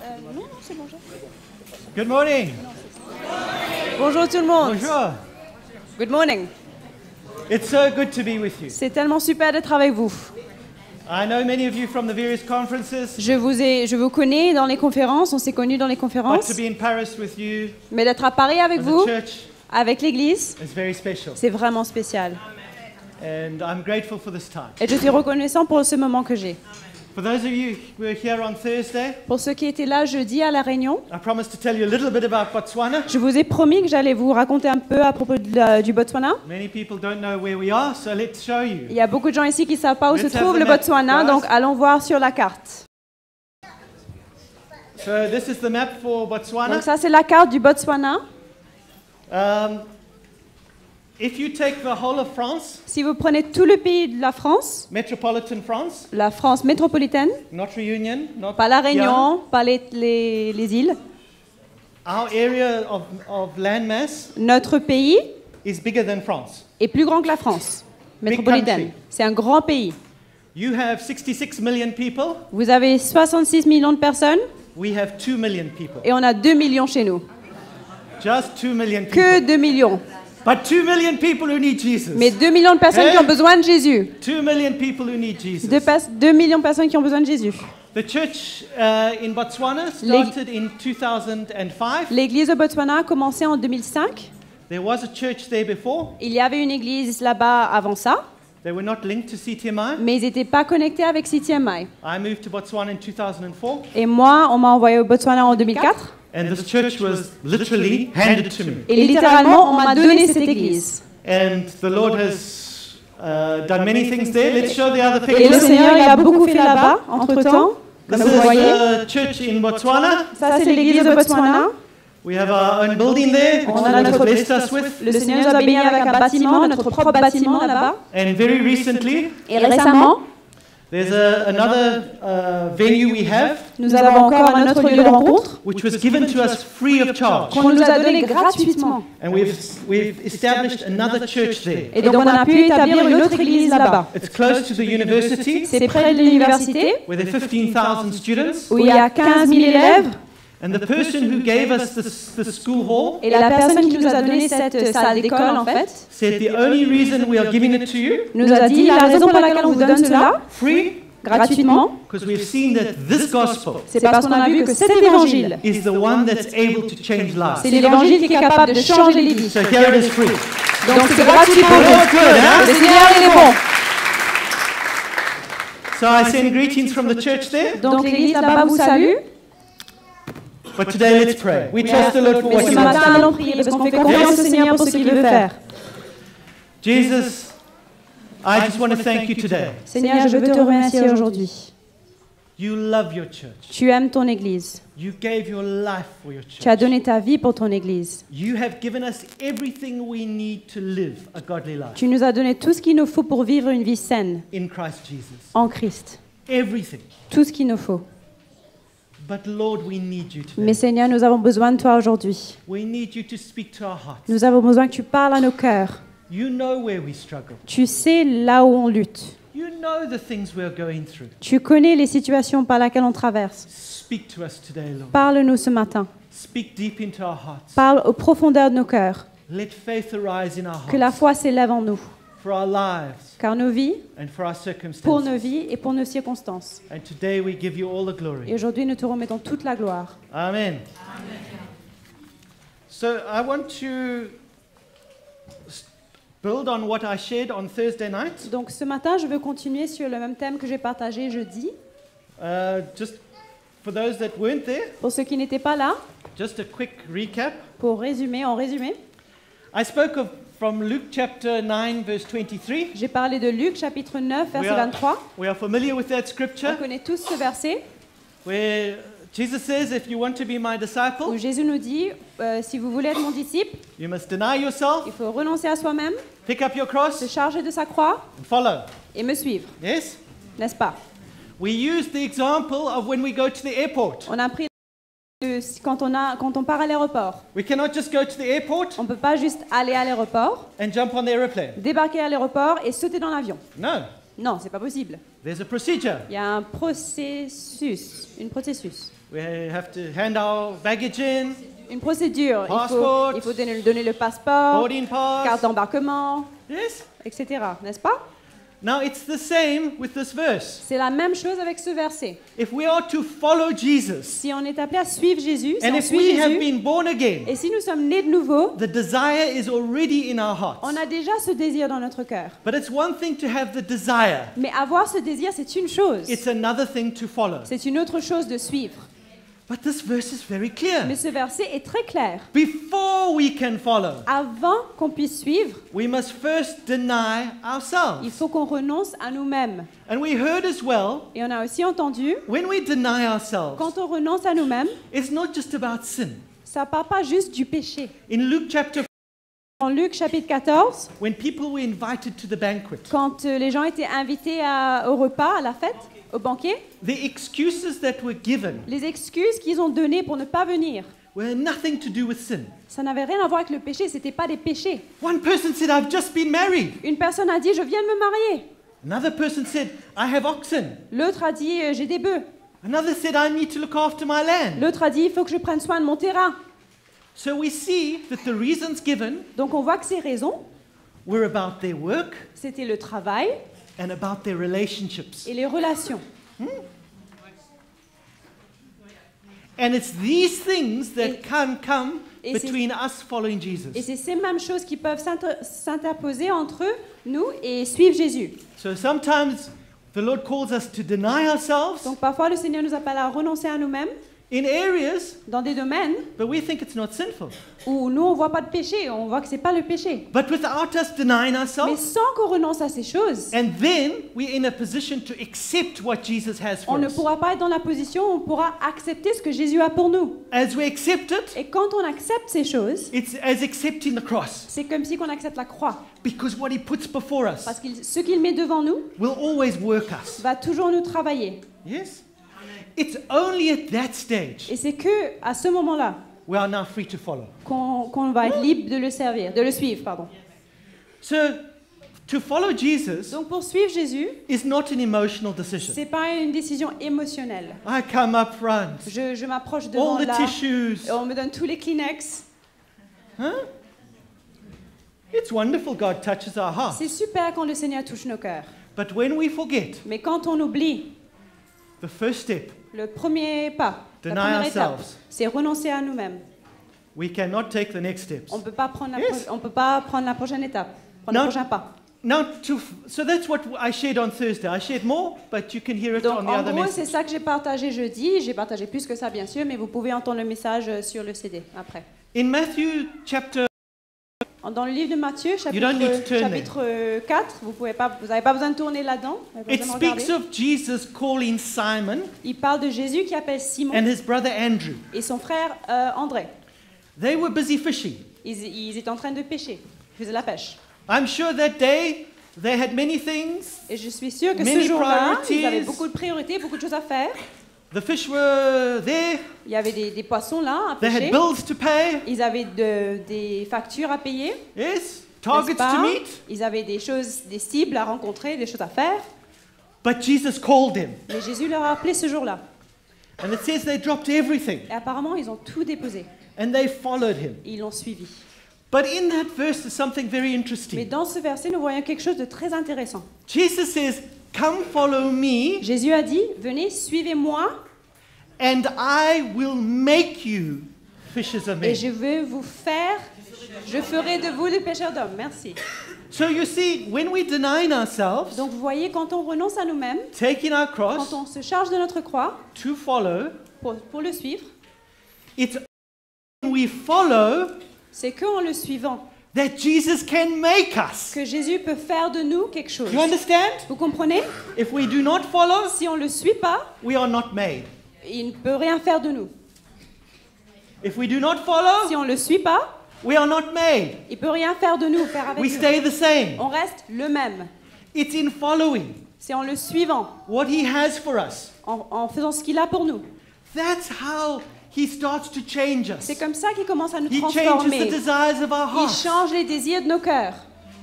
Non, c'est bon. Good morning. Bonjour tout le monde. Bonjour. Good morning. It's so good to be with you. C'est tellement super d'être avec vous. I know many of you from the various conferences, Je vous connais dans les conférences, on s'est connus dans les but conférences, to be in Paris with you mais d'être à Paris avec as vous, a church avec l'Église, is very special. c'est vraiment spécial. And I'm grateful for this time. Et je suis reconnaissant pour ce moment que j'ai. For those of you who were here on Thursday, Pour ceux qui étaient là jeudi à la Réunion, I promised to tell you a little bit about Botswana. je vous ai promis que j'allais vous raconter un peu à propos du Botswana. Many people don't know where we are, so let's show you. Il y a beaucoup de gens ici qui ne savent pas où se Let's have trouve the le map, Botswana, guys. donc allons voir sur la carte. So this is the map for Botswana. Donc ça, c'est la carte du Botswana. If you take the whole of France, Si vous prenez tout le pays de la France, metropolitan France, la France métropolitaine, not Reunion, not pas la Jan, Réunion, pas les îles, our area of landmass notre pays is bigger than France. est plus grand que la France Big métropolitaine. country. C'est un grand pays. You have 66 million people. Vous avez 66 millions de personnes We have 2 million people. et on a 2 millions chez nous. Just 2 million Que people. 2 millions. But 2 million people who need Jesus. Mais 2 millions de personnes qui ont besoin de Jésus. 2 million people who need Jesus. 2 millions de personnes qui ont besoin de Jésus. The church in Botswana started in 2005. L'église au Botswana a commencé en 2005. There was a church there before. Il y avait une église là-bas avant ça, They were not linked to CTMI. mais ils n'étaient pas connectés avec CTMI. I moved to Botswana in 2004. Et moi, on m'a envoyé au Botswana en 2004. And this church was literally handed to me. Et littéralement, on m'a donné cette église. And the Lord has done many things there. Let's show the other Et le picture. Seigneur, il a beaucoup fait là-bas, entre-temps. This Comme vous voyez, is the church in Botswana. ça c'est l'église au Botswana. We have our own building there, which On the a Lord has notre, blessed us with. le Seigneur nous a bénis avec un bâtiment, notre propre bâtiment là-bas. And very recently, Et récemment, there's another venue we have, nous avons encore un autre lieu de rencontre which was given to us free of charge. qu'on nous a donné gratuitement. And we've established another church there. Et donc on a pu établir une autre église là-bas. It's close to the university, C'est près de l'université, where there are 15,000 students. où il y a 15 000 élèves. And the person who gave us the school hall Et la personne qui nous a donné cette salle d'école, en fait, said the only reason we are giving it to you nous a dit la raison pour laquelle on vous donne cela free, gratuitement, because we've seen that this gospel c'est parce qu'on a vu que cet évangile, is the one that's able to change c'est lives. l'évangile qui est capable de changer les vies. So here it is free. Donc c'est gratuit pour Oh, vous. good, huh? Le Seigneur, il est bon. So I send greetings from the church there. Donc l'église là-bas vous salue. But today let's pray. We trust the Lord for Mais what ce He matin, wants. allons prier parce qu'on fait confiance au Seigneur pour ce qu'il veut faire. Jesus, I just want to thank you today. Seigneur, je veux te remercier aujourd'hui. You love your church. Tu aimes ton église. You gave your life for your Tu as church. donné ta vie pour ton église. You have given us everything we need to live a godly life Tu nous as donné tout ce qu'il nous faut pour vivre une vie saine in Christ Jesus. en Christ. Everything. Tout ce qu'il nous faut. But Lord, we need you Mais today. Seigneur, nous avons besoin de toi aujourd'hui. We need you to speak to our hearts. Nous avons besoin que tu parles à nos cœurs. You know where we struggle. Tu sais là où on lutte. You know the things we're going through. Tu connais les situations par lesquelles on traverse. Speak to us today, Lord. Parle-nous ce matin. Speak deep into our hearts. Parle aux profondeurs de nos cœurs. Let faith arise in our Que la hearts foi s'élève en nous. for our lives Car nos vies, and for our pour circumstances. nos vies et pour nos circonstances. And today we give you all the Et glory. aujourd'hui, nous te remettons toute la gloire. Amen. So I want to build on what I shared on Thursday night. Donc ce matin, je veux continuer sur le même thème que j'ai partagé jeudi. Just for those that weren't there, Pour ceux qui n'étaient pas là, just a quick recap. pour résumer, en résumé, I spoke from Luke chapter 9, verse 23. j'ai parlé de Luc chapitre 9, verset 23. We are familiar with that On scripture connaît tous ce verset where Jesus says, if you want to be my où disciple, Jésus nous dit, si vous voulez être mon disciple, you must deny yourself, il faut renoncer à soi-même, pick up your se cross, charger de sa croix and follow. et me suivre, Yes? n'est-ce pas? We use the example of when we go to the airport. On a pris quand on part à l'aéroport. We cannot just go to the airport On ne peut pas juste aller à l'aéroport, and jump on the aeroplane. débarquer à l'aéroport et sauter dans l'avion. No, Non, c'est pas possible. there's a procedure. Il y a un processus, une processus. We have to hand our baggage in, Une procédure. Passport. Il faut donner le passeport, boarding carte pass. d'embarquement, Yes? etc. N'est-ce pas? Now it's the same with this verse. C'est la même chose avec ce verset. If we are to follow Jesus, Si on est appelé à suivre Jésus, si and on if suit we have Jésus, been born again, et si nous sommes nés de nouveau, the desire is already in our hearts. on a déjà ce désir dans notre cœur. But it's one thing to have the desire. Mais avoir ce désir, c'est une chose. It's another thing to follow. C'est une autre chose de suivre. But this verse is very clear. Mais ce verset est très clair. Before we can follow, Avant qu'on puisse suivre, we must first deny il ourselves. faut qu'on renonce à nous-mêmes. And we heard as well, Et on a aussi entendu, when we deny ourselves, quand on renonce à nous-mêmes, it's not just about sin. ça ne parle pas juste du péché. In Luke chapter 4, En Luc chapitre 14, when people were invited to the banquet, quand les gens étaient invités au repas, à la fête, au banquet, the excuses that were given les excuses qu'ils ont données pour ne pas venir, were nothing to do with sin. ça n'avait rien à voir avec le péché, ce n'était pas des péchés. One person said, I've just been married. Une personne a dit, je viens de me marier. Another person said, I have oxen. L'autre a dit, j'ai des bœufs. Another said, I need to look after my land. L'autre a dit, il faut que je prenne soin de mon terrain. So we see that the reasons given Donc on voit que ces raisons, were about their work c'était le travail and about their relationships. et les relations. And it's these things that can come Et c'est- between us following Jesus. Et c'est ces mêmes choses qui peuvent s'interposer entre nous et suivre Jésus. So sometimes the Lord calls us to deny ourselves Donc parfois le Seigneur nous appelle à renoncer à nous-mêmes in areas, dans des domaines but we think it's not sinful. où nous on voit pas de péché, on voit que c'est pas le péché. But without us denying Mais ourselves, sans qu'on renonce à ces choses, and then we're in a position to accept what Jesus has on for ne us. pourra pas être dans la position où on pourra accepter ce que Jésus a pour nous. As we accept it, Et quand on accepte ces choses, it's as accepting the cross, c'est comme si on accepte la croix. because what He puts before us Parce que ce qu'il met devant nous will always work us. va toujours nous travailler. Yes? It's only at that stage Et c'est que à ce moment-là we are now free to follow. qu'on va être libre de le servir, de le suivre, pardon. So, to follow Jesus Donc pour suivre Jésus, is not an emotional decision. c'est pas une décision émotionnelle. I come up front, Je m'approche devant all the là, tissues. on me donne tous les Kleenex. Huh? It's wonderful God touches our heart. C'est super quand le Seigneur touche nos cœurs. But when we forget Mais quand on oublie, the first step, le premier pas, la Deny première étape, ourselves. c'est renoncer à nous-mêmes. we cannot take the next steps. On ne peut pas prendre Yes. on peut pas prendre la prochaine étape, prendre Non. le prochain pas. Now, so that's what I shared on Thursday. I shared more, but you can hear it Donc on the en other gros, message. c'est ça que j'ai partagé jeudi. J'ai partagé plus que ça, bien sûr, mais vous pouvez entendre le message sur le CD après. In Matthew chapter, Dans le livre de Matthieu, don't need to turn chapitre 4, vous n'avez pas besoin de tourner là-dedans. Vous avez it pas besoin de speaks regarder. of Jesus calling Simon Il parle de Jésus qui appelle Simon and his brother Andrew. et son frère André. They were busy fishing. Ils étaient en train de pêcher. Ils faisaient la pêche. I'm sure that day they had many things. Et je suis sûre que ce Many jour-là, priorities. ils avaient beaucoup de priorités, beaucoup de choses à faire. The fish were there. Il y avait des poissons là à They pêcher. had bills to pay. Ils avaient des factures à payer. Yes, n'est-ce targets pas? to meet. Ils avaient des choses, des cibles à rencontrer, des choses à faire. But Jesus called them. Mais Jésus leur a appelé ce jour-là. And it says they dropped everything Et apparemment, ils ont tout déposé. and they followed him. Ils l'ont suivi. But in that verse, there's something very Mais interesting. dans ce verset, nous voyons quelque chose de très intéressant. Jesus says, come follow me Jésus a dit, venez, suivez-moi, and I will make you fishers of men. et je ferai de vous des pêcheurs d'hommes. Merci. So you see, when we deny ourselves, Donc vous voyez, quand on renonce à nous-mêmes, taking our quand cross on se charge de notre croix to follow, pour le suivre, it's when we follow c'est qu'en le suivant that Jesus can make us. que Jésus peut faire de nous quelque chose. You understand? Vous comprenez? If we do not follow, Si on ne le suit pas, we are not made. il ne peut rien faire de nous. If we do not follow, Si on ne le suit pas, we are not made. il ne peut rien faire de nous, faire avec We nous. stay the same. On reste le même. It's in following C'est en le suivant, what he has for us. en faisant ce qu'il a pour nous. That's how he starts to change us. C'est comme ça qu'il commence à nous He changes the transformer. desires of our Il hearts. change les désirs de nos cœurs.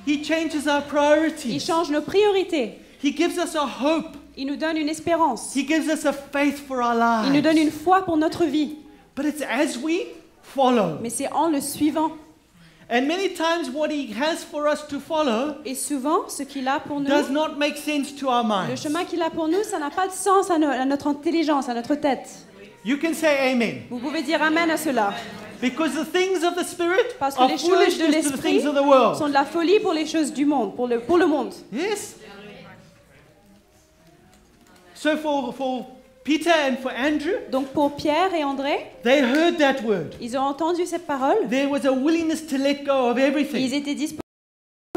He changes our Il priorities. change nos priorités. He gives us a hope. Il nous donne une espérance. He gives us a faith for our Il nous donne lives. une foi pour notre vie. But it's as we follow. Mais c'est en le suivant. And many times what he has for us to follow Et souvent, ce qu'il a pour nous, does not make sense to our le minds. chemin qu'il a pour nous, ça n'a pas de sens à notre intelligence, à notre tête. You can say amen. Vous pouvez dire amen à cela. Because the things of the Spirit Parce que are les choses de foolishness to the l'esprit things of the world. sont de la folie pour les choses du monde, pour le monde. Yes. So for Peter and for Andrew, Donc pour Pierre et André, they heard that word. ils ont entendu cette parole There was a willingness to let go of et everything. ils étaient disposés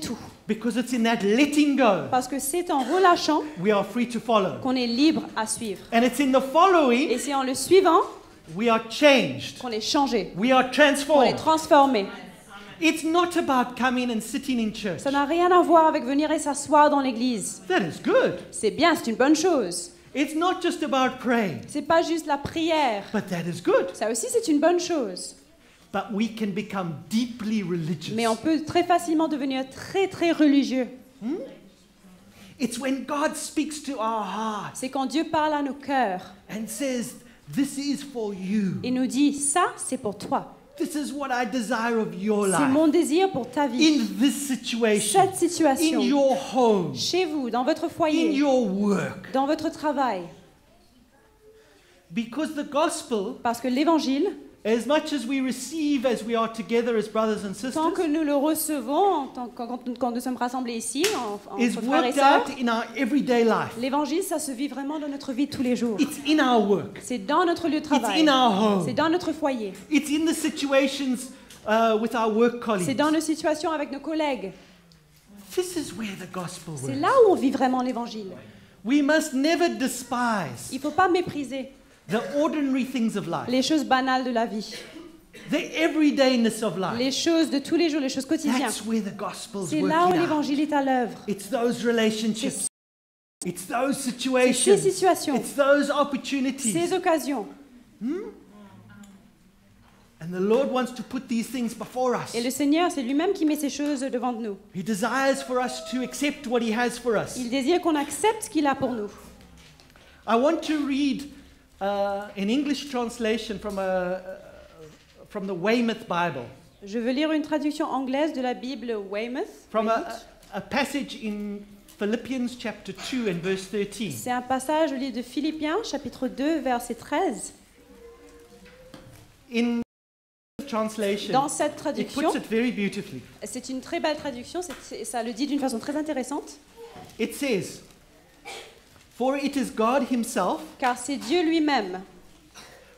à tout. Because it's in that letting go Parce que c'est en relâchant we are free to follow. qu'on est libre à suivre. And it's in the following Et c'est en le suivant we are changed. qu'on est changé, We are qu'on est transformed. transformé. It's not about coming and sitting in church. Ça n'a rien à voir avec venir et s'asseoir dans l'église. That is good. C'est bien, c'est une bonne chose. It's not just about praying, C'est pas juste la prière. but that is good. Ça aussi, c'est une bonne chose. But we can become deeply religious. Mais on peut très facilement devenir très, très religieux. It's when God speaks to our hearts C'est quand Dieu parle à nos cœurs and says, "This is for you. et nous dit, ça, c'est pour toi. This is what I desire of your C'est life. mon désir pour ta vie. In this situation, Cette situation, in your home, chez vous, dans votre in foyer, your work." dans votre travail. Because the gospel, Parce que l'évangile, as much as we receive as we are together as brothers and tant sisters, que nous le recevons, quand nous sommes rassemblés ici, is entre frères et worked sœurs, out in our everyday life. l'évangile, ça se vit vraiment dans notre vie de tous les jours. It's in our work. C'est dans notre lieu de It's travail. in our C'est home. dans notre foyer. It's in the situations with our work C'est colleagues. dans nos situations avec nos collègues. This is where the gospel C'est works. là où on vit vraiment l'évangile. We must never despise Il ne faut pas mépriser the ordinary things of life, les choses banales de la vie, the everydayness of life. les choses de tous les jours, les choses quotidiennes. That's where the gospel's C'est là où working out. l'évangile est à l'œuvre. It's those relationships. It's those C'est ces situations. situations, It's those opportunities. ces occasions. And the Lord wants to put these things before us. Et le Seigneur, c'est lui-même qui met ces choses devant nous. He desires for us to accept what He has for us. Il désire qu'on accepte ce qu'il a pour nous. I want to read an English translation from the Weymouth Bible, Je veux lire une traduction anglaise de la Bible Weymouth. from a passage in Philippians chapter 2 and verse 13. C'est un passage au livre de Philippiens, chapitre 2, verset 13. In translation, Dans cette it traduction, puts it very beautifully. c'est une très belle traduction, ça le dit d'une façon très intéressante, It says, "For it is God Himself car c'est Dieu lui-même,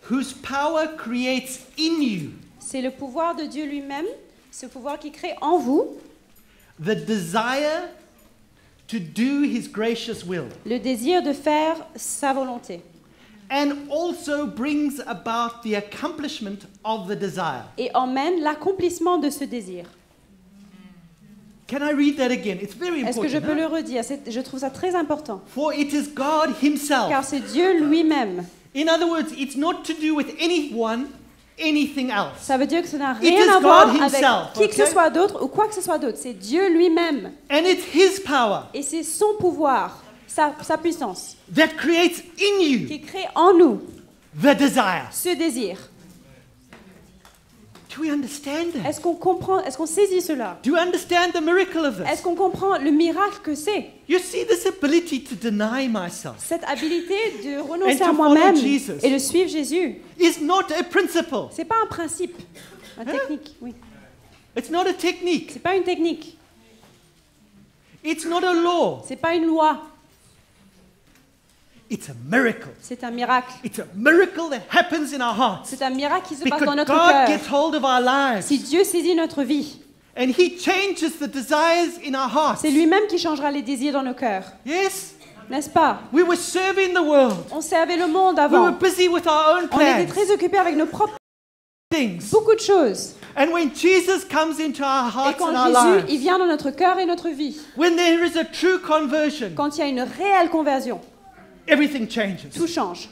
whose power creates in you c'est le pouvoir de Dieu lui-même, ce pouvoir qui crée en vous the desire to do His gracious will, le désir de faire sa volonté and also brings about the accomplishment of the desire." et emmène l'accomplissement de ce désir. Can I read that again? It's very Est-ce que je important. peux Huh? le redire? Je trouve ça très important, For it is God Himself. car c'est Dieu lui-même. In other words, it's not to do with anyone, anything else. Ça veut dire que ça n'a It rien is à voir God avec himself, qui que ce okay? soit d'autre ou quoi que ce soit d'autre. C'est Dieu lui-même. And it's His power Et c'est son pouvoir, sa puissance, that creates in you qui crée en nous the desire. ce désir. Do we understand that? Est-ce qu'on comprend, est-ce qu'on saisit cela? Do you understand the miracle of Est-ce this? qu'on comprend le miracle que c'est? You see this ability to deny myself Cette habilité de renoncer And à to moi-même follow Jesus. et de suivre Jésus. is not a principle. C'est pas un principe, une technique, oui. It's not a technique. C'est pas une technique, It's not a law. c'est pas une loi, It's a miracle. c'est un miracle. It's a miracle that happens in our hearts. C'est un miracle qui se passe Because dans notre God cœur. gets hold of our lives. Si Dieu saisit notre vie, And He changes the desires in our hearts. c'est lui-même qui changera les désirs dans nos cœurs. Yes? N'est-ce pas? We were serving the world. On servait le monde We were avant. busy with our own On était plans, très occupés avec nos propres things. beaucoup de choses. And when Jesus comes into our Et hearts quand and our Jésus, il lives, vient dans notre cœur et notre vie, when there is a true conversion, quand il y a une réelle conversion, everything changes. tout change.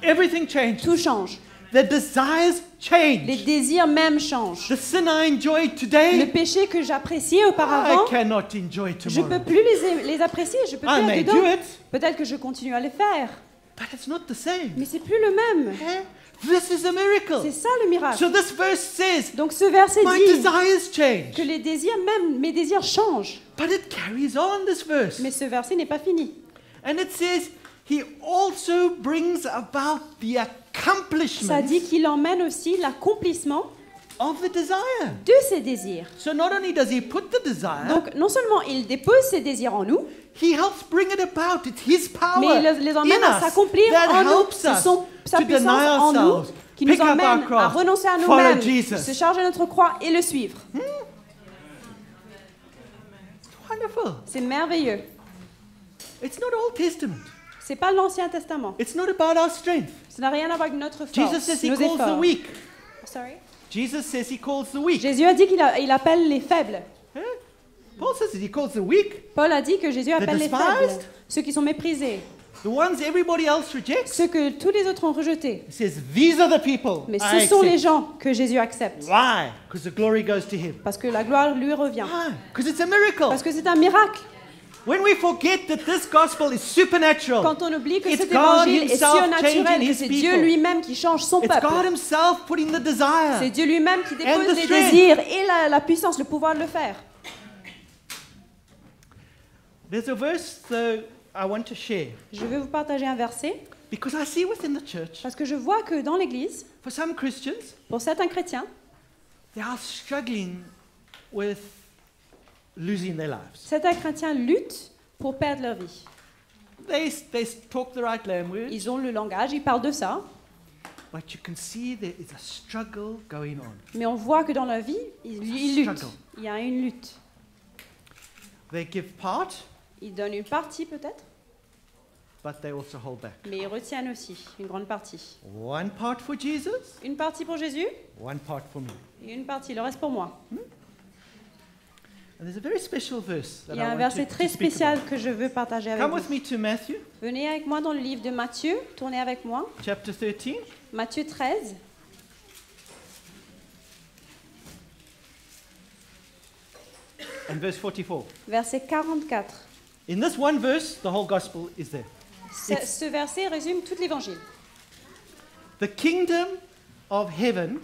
Everything changes. Tout change. The desires change. Les désirs même changent. The sin I enjoyed Le today, péché que j'appréciais I auparavant, cannot enjoy je ne peux tomorrow. plus les apprécier, je ne peux I plus may être do dedans. it, Peut-être que je continue à les faire, but it's not the same. mais c'est plus le même. Eh? This is a C'est miracle. ça le miracle. So this verse says, Donc ce verset my dit desires change. que les désirs, même mes désirs changent. But it carries on, this verse. Mais ce verset n'est pas fini. And it says, he also brings about the Ça accomplishment dit qu'il emmène aussi l'accomplissement of the desire. de ses désirs. So not only does he put the desire, Donc non seulement il dépose ses désirs en nous, he helps bring it about. It's his power mais il les emmène in à us s'accomplir that en nous. helps C'est us sa to puissance deny en nous ourselves, qui nous pick up our emmène à cross, renoncer à follow nous-mêmes, Jesus. se charger de notre croix et le suivre. It's wonderful. C'est merveilleux. It's not Old Testament. C'est pas l'Ancien Testament. It's not about our strength. Ça n'a rien à voir avec notre Jesus force, says he nos calls the efforts. weak. Sorry. Jesus says he calls the weak. Jésus a dit il appelle les faibles. Eh? Paul says he calls the weak, Paul a dit que Jésus appelle les despised. faibles, ceux qui sont méprisés, the ones everybody else rejects. ceux que tous les autres ont rejetés. He says, these are the people Mais I ce sont les accept. gens que Jésus accepte. Why? Because the glory goes to him. Parce que la gloire lui revient. Why? Because it's a miracle. Parce que c'est un miracle. When we forget that this gospel is supernatural, Quand on oublie que It's cet God évangile est himself surnaturel, changing que his c'est Dieu people. lui-même qui change son it's God peuple. himself putting the C'est desire. Dieu lui-même qui And dépose the les strength. désirs et la puissance, le pouvoir de le faire. There's a verse, though, I want to share. Je vais vous partager un verset Because I see within the church, parce que je vois que dans l'Église, for some Christians, pour certains chrétiens, they are struggling with losing their lives. certains chrétiens luttent pour perdre leur vie. They talk the right language, Ils ont le langage, ils parlent de ça, but you can see there is a struggle going on. mais on voit que dans leur vie, ils luttent. Struggle. Il y a une lutte. They give part, Ils donnent une partie peut-être, but they also hold back. mais ils retiennent aussi une grande partie. One part for Jesus, Une partie pour Jésus one part for me. et une partie, le reste pour moi. And there's a very special verse that Il y a I un want verset to très speak spécial about. que je veux partager avec Come vous. with me to Matthew, Venez avec moi dans le livre de Matthieu, tournez avec moi. chapter 13. Matthieu 13, And verse 44. verset 44. In this one verse, the whole gospel is there. Ce verset résume tout l'évangile. The kingdom of heaven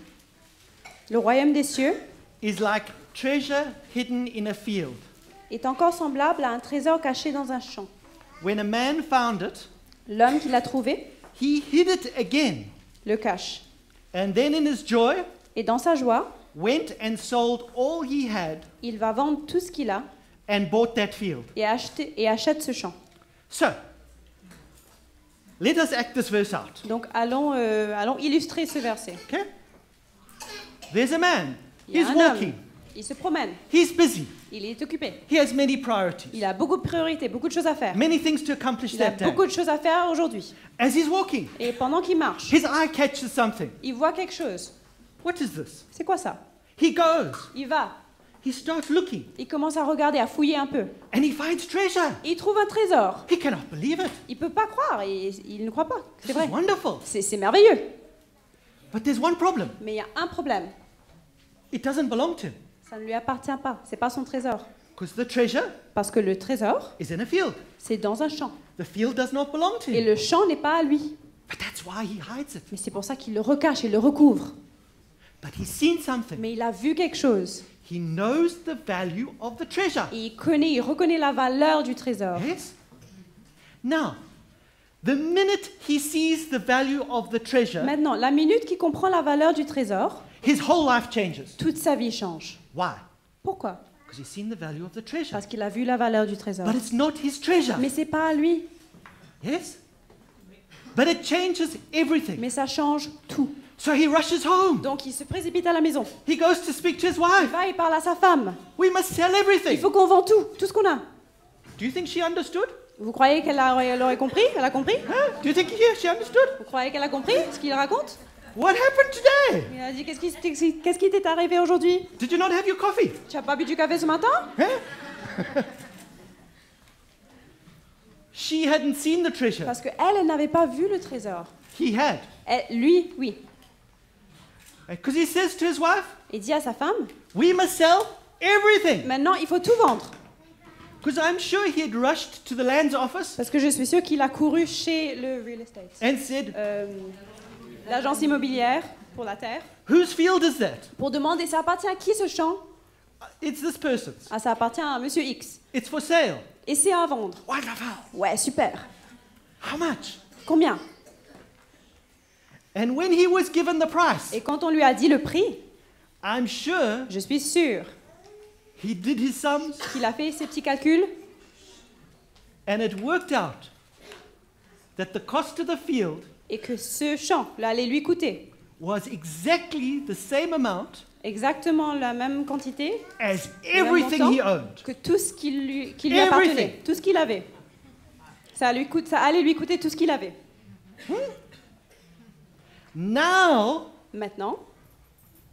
Le royaume des cieux is like treasure hidden in a field. est encore semblable à un trésor caché dans un champ. When a man found it, L'homme qui l'a trouvé he hid it again, le cache. and then in his joy Et dans sa joie, went and sold all he had il va vendre tout ce qu'il a and bought that field. et achète ce champ. So, let us act this verse out. Donc allons illustrer ce verset. Okay? There's a man. Il y a He's un walking. homme, il se promène, He's busy. il est occupé. He has many priorities. Il a beaucoup de priorités, beaucoup de choses à faire. Many things to accomplish Il a that day. beaucoup de choses à faire aujourd'hui. As he's walking, Et pendant qu'il marche, his eye catches something. il voit quelque chose. What is this? C'est quoi ça? He goes. Il va, He starts looking. il commence à regarder, à fouiller un peu. And he finds treasure. Il trouve un trésor. He cannot believe it. Il peut pas croire, et il ne croit pas. C'est This vrai. is wonderful. C'est merveilleux. But there's one problem. Mais il y a un problème. It doesn't belong to him. Ça ne lui appartient pas. C'est pas son trésor. Because the treasure Parce que le trésor, is in a field. c'est dans un champ. The field does not belong to Et him. le champ n'est pas à lui. But that's why he hides it. Mais c'est pour ça qu'il le recache et le recouvre. But he's seen something. Mais il a vu quelque chose. He knows the value of the treasure. Et il reconnaît la valeur du trésor. Yes? Now, the minute he sees the value of the treasure, Maintenant, la minute qu'il comprend la valeur du trésor, his whole life changes. toute sa vie change. Why? Pourquoi? Because he's seen the value of the treasure. Parce qu'il a vu la valeur du trésor. But it's not his treasure. Mais c'est pas à lui. Yes? But it changes everything. Mais ça change tout. So he rushes home. Donc il se précipite à la maison. He goes to speak to his Il wife. va, il parle à sa femme. We must sell Il everything. faut qu'on vende tout ce qu'on a. Do you think she understood? Vous croyez qu'elle aurait compris? Elle a compris? Huh? Do you think she understood? Vous croyez qu'elle a compris ce qu'il raconte? What happened today? Il a dit qu'est-ce qui t'est arrivé aujourd'hui? Did you not have your coffee? Tu n'as pas bu du café ce matin? Huh? She hadn't seen the treasure. Parce qu'elle n'avait pas vu le trésor. He had. Lui, oui. Because he says to his wife, Il dit à sa femme, we must sell everything. maintenant il faut tout vendre. Because I'm sure he had rushed to the land's office Parce que je suis sûre qu'il a couru chez le real estate. and said, L'agence immobilière pour la terre, whose field is that? pour demander ça appartient à qui ce champ? It's this person's. Ah, ça appartient à Monsieur X. It's for sale. Et c'est à vendre. Wonderful. Ouais, super. How much? Combien? And when he was given the price, Et quand on lui a dit le prix, I'm sure je suis sûre he did his sums qu'il a fait ses petits calculs and it worked out that the cost of the field et que ce champ là, allait lui coûter was exactly the same amount exactement la même quantité as le même everything montant he owned. que tout ce qui lui appartenait, Everything. tout ce qu'il avait. Ça allait lui coûter tout ce qu'il avait. Now Maintenant,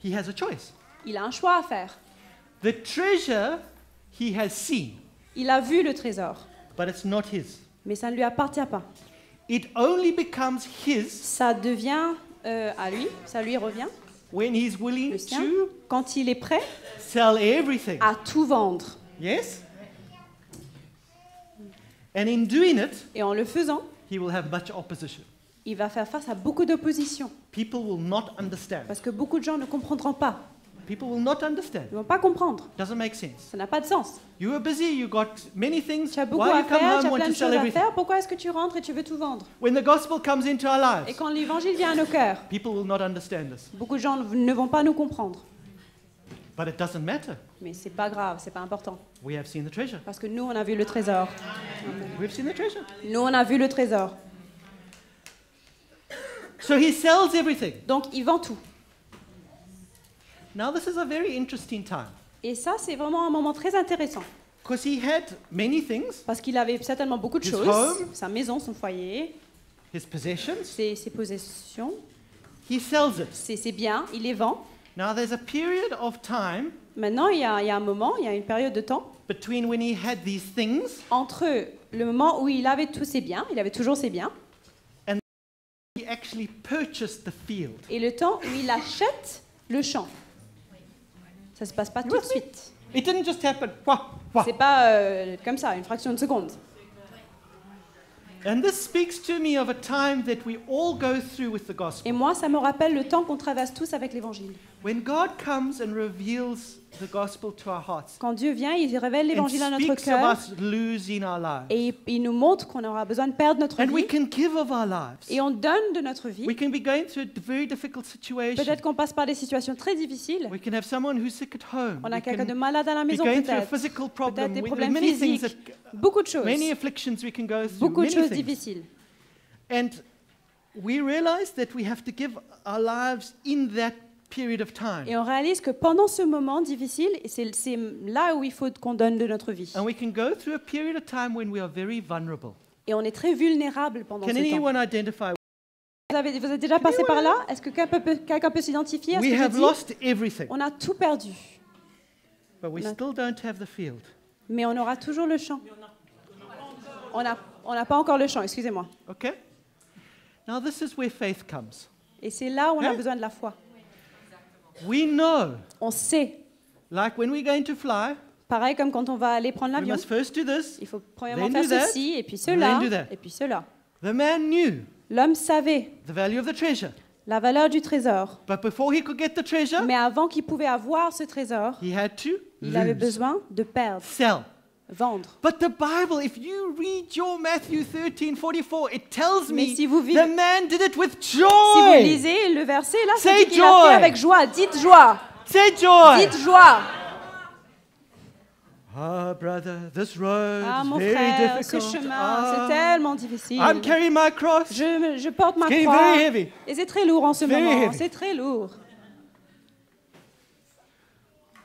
he has a choice. il a un choix à faire. The treasure he has seen, Il a vu le trésor, but it's not his. mais ça ne lui appartient pas. It only becomes his Ça devient à lui, ça lui revient, when he's le willing sien, to quand il est prêt sell everything. à tout vendre. Yes? And in doing it, Et en le faisant, he will have much opposition. il va faire face à beaucoup d'opposition, People will not understand. parce que beaucoup de gens ne comprendront pas. People will not understand. Ils ne vont pas comprendre. Doesn't make sense. Ça n'a pas de sens. You were busy, you got many things. Tu as beaucoup Why à you come faire, tu home as want plein to de sell choses à everything? faire. Pourquoi est-ce que tu rentres et tu veux tout vendre? When the gospel comes into our Et lives, quand l'évangile vient à nos cœurs, people will not understand this. beaucoup de gens ne vont pas nous comprendre. But it doesn't matter. Mais c'est pas grave, c'est pas important. We have seen the treasure. Parce que nous, on a vu le trésor. We've seen the treasure. Nous, on a vu le trésor. So he sells everything. Donc, il vend tout. Now this is a very interesting time. Et ça, c'est vraiment un moment très intéressant. Because he had many things, Parce qu'il avait certainement beaucoup de His choses. home. Sa maison, son foyer, his possessions. ses possessions, He sells it. ses biens, il les vend. Now there's a period of time Maintenant, il y a un moment, il y a une période de temps between when he had these things entre le moment où il avait tous ses biens, il avait toujours ses biens, he actually purchased the field. et le temps où il achète le champ. Ça se passe pas tout de suite. It didn't just happen. Wah, wah. C'est pas comme ça, une fraction de seconde. And this speaks to me of a time that we all go through with the gospel. Et moi, ça me rappelle le temps qu'on traverse tous avec l'Évangile. When God comes and reveals the gospel to our hearts Quand Dieu vient, il révèle and l'Évangile à notre speaks of cœur us losing our lives, et il nous montre qu'on aura besoin de perdre notre and we vie can give of our lives. et on donne de notre vie. We can be going through a very difficult situation. Peut-être qu'on passe par des situations très difficiles. We can have someone who's sick at home. On a We quelqu'un can de malade à la be maison going through a peut-être. physical Peut-être problem. des There's problèmes many things physiques. that, Beaucoup de choses. many afflictions we can go through. Beaucoup de many choses things. difficiles. And we realize that we have to give our lives in that period of time. Et on réalise que pendant ce moment difficile, c'est là où il faut qu'on donne de notre vie. And we can go through a period of time when we are very vulnerable. Et on est très vulnérable pendant Can ce temps. anyone identify? Vous êtes déjà passé par là? Est-ce que quelqu'un peut s'identifier à ce We que je have dis? lost everything, On a tout perdu, but we No. still don't have the field. mais on aura toujours le champ. On n'a pas encore le champ, excusez-moi. Okay? Now this is where faith comes. Et c'est là où on a Hein? besoin de la foi. We know, On sait, like when we're going to fly, pareil comme quand on va aller prendre we l'avion, must first do this. il faut premièrement then faire do that, ceci, et puis cela, then do that. et puis cela. The man knew L'homme savait the value of the treasure, la valeur du trésor, but before he could get the treasure, mais avant qu'il pouvait avoir ce trésor, he had to il avait lose, besoin de perdre, sell. vendre. But the Bible, if you read your Matthew 13:44, it tells Mais me si vous the man did it with joy. Si vous lisez le verset, là, ça Say dit qu'il a joy. fait avec joie. Dites joie. Say joy. Dites joie. Ah, brother, this road Ah, is mon very frère, ce difficult. chemin, Ah, c'est tellement difficile. I'm carrying my cross. Je porte ma It's getting croix. very heavy. Et c'est très lourd en ce Very moment. heavy. C'est très lourd.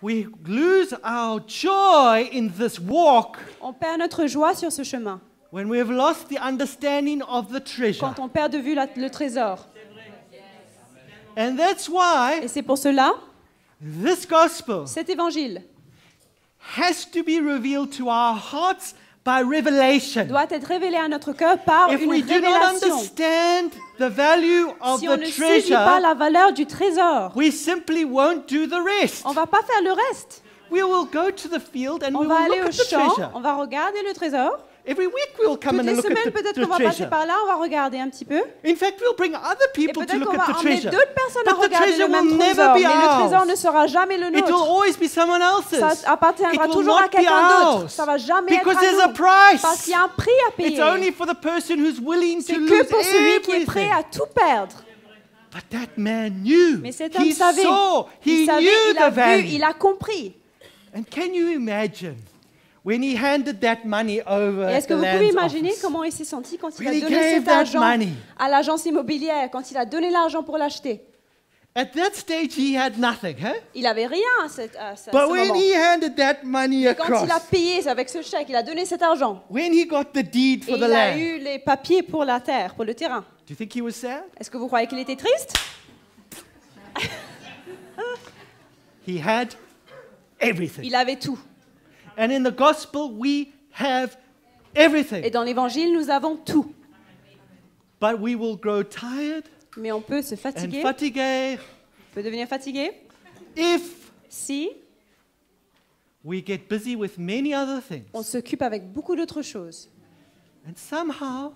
We lose our joy in this walk On perd notre joie sur ce chemin. when we have lost the understanding of the treasure. Quand on perd de vue le trésor. And that's why Et c'est pour cela, this gospel cet évangile has to be revealed to our hearts by revelation. doit être révélé à notre cœur par If une we do not révélation. understand the value of Si on the ne saisit pas treasure, la valeur du trésor, we simply won't do the rest. on ne va pas faire le reste. We will go to the field and On we va will aller look au at the champ, treasure. on va regarder le trésor. Every week we will come Toutes and les look semaines, at peut-être the qu'on va passer treasure. par là, on va regarder un petit peu. In fact, we'll bring other Et people to peut-être look qu'on at va the emmener treasure. d'autres personnes à But the regarder treasure le même will never trésor. be Mais le trésor ours. ne sera jamais le It will nôtre. always be someone else's. Ça appartiendra It will toujours à not be quelqu'un d'autre. ours. Ça va jamais être Because à there's a nous. Parce price. qu'il y a un prix à It's payer. only for the person who's willing C'est to que lose pour celui qui est prêt everything. à tout perdre. But that man knew. Mais cet homme He savait. saw. Il He savait, knew il a the vu, value. il a compris. And can you imagine when he handed that money over Et at est-ce que the vous pouvez land's imaginer office? comment il s'est senti quand il a When he donné gave cet that argent money. à l'agence immobilière, quand il a donné l'argent pour l'acheter? At that stage, he had nothing, huh? Il n'avait rien à ce But when moment. he handed that money Quand il a across, payé avec ce chèque, il a donné cet argent. when he got the deed Et for il the a land, eu les papiers pour la terre, pour le terrain. do you think he was sad? Est-ce que vous croyez qu'il était triste? He had everything. Il avait tout. And in the gospel, we have Et everything. dans l'évangile, nous avons tout. But we will grow tired Mais on peut se and fatiguer, fatigué on peut devenir fatigué if si we get busy with many other things. on s'occupe avec beaucoup d'autres choses. And somehow,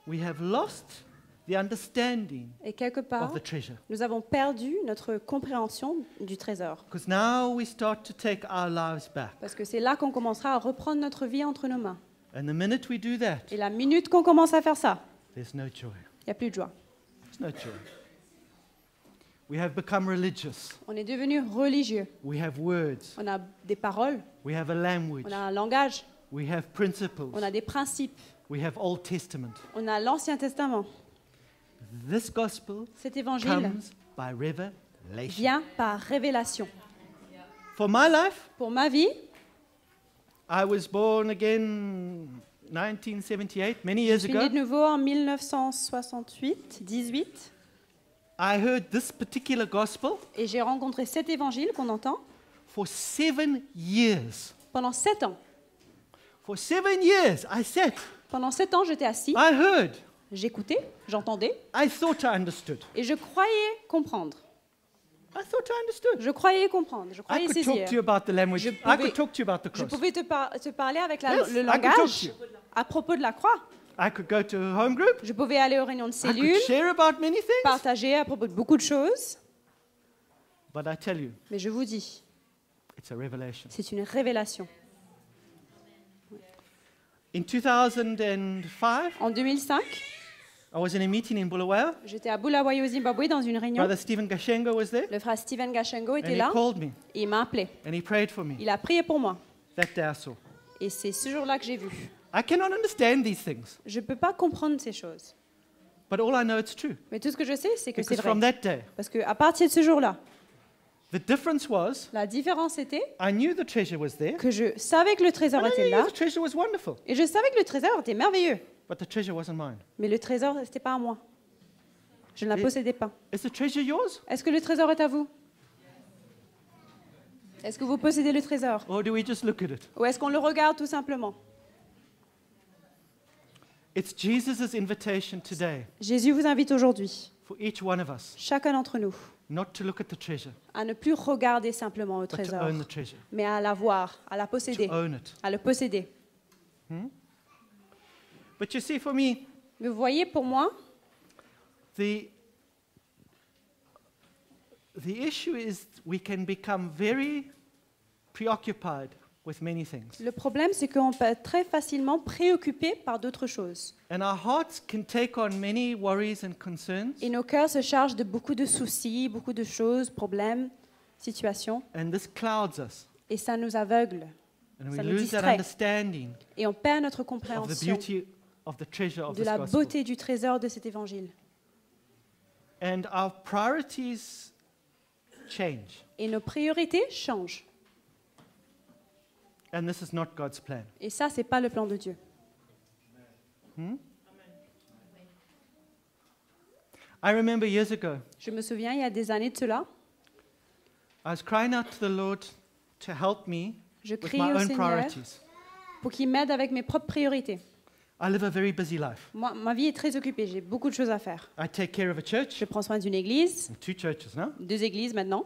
we have lost the understanding Et quelque part, of the treasure. nous avons perdu notre compréhension du trésor. Because now we start to take our lives back. Parce que c'est là qu'on commencera à reprendre notre vie entre nos mains. And the minute we do that, Et la minute qu'on commence à faire ça, there's no joy. il n'y a plus de joie. There's no joy. We have become religious. On est devenu religieux. We have words. On a des paroles, We have a language. on a un langage, We have principles. on a des principes, We have Old Testament. on a l'Ancien Testament. This gospel Cet évangile comes by revelation. vient par révélation. For my life, Pour ma vie, I was born again 1978, many years je suis née ago. de nouveau en 1968, I heard this particular gospel et j'ai rencontré cet évangile qu'on entend for 7 years. pendant 7 ans. For 7 years, I sat, Pendant 7 ans, j'étais assis, I heard, j'écoutais, j'entendais, I thought I understood. et je croyais comprendre. I thought I understood. Je croyais comprendre, je I croyais could saisir. talk to you about the language. Je I pouvais- could talk to you about the Je cross. pouvais te parler avec Yes, le I could talk to langage you. à propos de la croix. I could go to a home group. Je pouvais aller aux réunions de I cellules, could share about many things. partager à propos de beaucoup de choses, But I tell you, mais je vous dis, it's a revelation. c'est une révélation. In 2005, En 2005, I was in a meeting in Bulawayo. j'étais à Bulawayo, au Zimbabwe, dans une réunion. Brother Stephen Gashengo was there. Le frère Steven Gashengo And était he là, called me et il m'a appelé. and he prayed for me. Il a prié pour moi, That day I saw. et c'est ce jour-là que j'ai vu. I cannot understand these things, Je ne peux pas comprendre ces choses, but all I know it's true. mais tout ce que je sais, c'est que c'est Because from vrai. that day, Parce qu'à partir de ce jour-là, the difference was la différence était I knew the treasure was there. que je savais que le trésor And I était knew là, the treasure was wonderful, et je savais que le trésor était merveilleux, but the treasure wasn't mine. mais le trésor, ce n'était pas à moi. Je ne la Et- possédais pas. Is the treasure yours, Est-ce que le trésor est à vous? Est-ce que vous possédez le trésor? or do we just look at it? Ou est-ce qu'on le regarde tout simplement? It's Jesus' invitation today Jésus vous invite aujourd'hui, for each one of us chacun d'entre nous, not to look at the treasure, à ne plus regarder simplement au but to trésor, own the treasure, mais à l'avoir, à la posséder, to own it. à le posséder. But you see, for me, Mais vous voyez, pour moi, the issue is we can become very preoccupied with many things. le problème, c'est qu'on peut être très facilement préoccupé par d'autres choses. And our hearts can take on many worries and concerns, Et nos cœurs se chargent de beaucoup de soucis, beaucoup de choses, problèmes, situations, and this clouds us. et ça nous aveugle. And we Ça nous lose that distrait. understanding Et on perd notre of the compréhension beauty of the treasure of de this la gospel. beauté du trésor de cet évangile. And our priorities change. Et nos priorités changent. And this is not God's plan. Et ça, c'est pas le plan de Dieu. I remember years ago, Je me souviens, il y a des années de cela, I was crying out to the Lord to help me je with criais my au own Seigneur priorities. pour qu'il m'aide avec mes propres priorités. I live a very busy life. Moi, ma vie est très occupée, j'ai beaucoup de choses à faire. I take care of a church, Je prends soin d'une église, 2 churches now. 2 églises maintenant,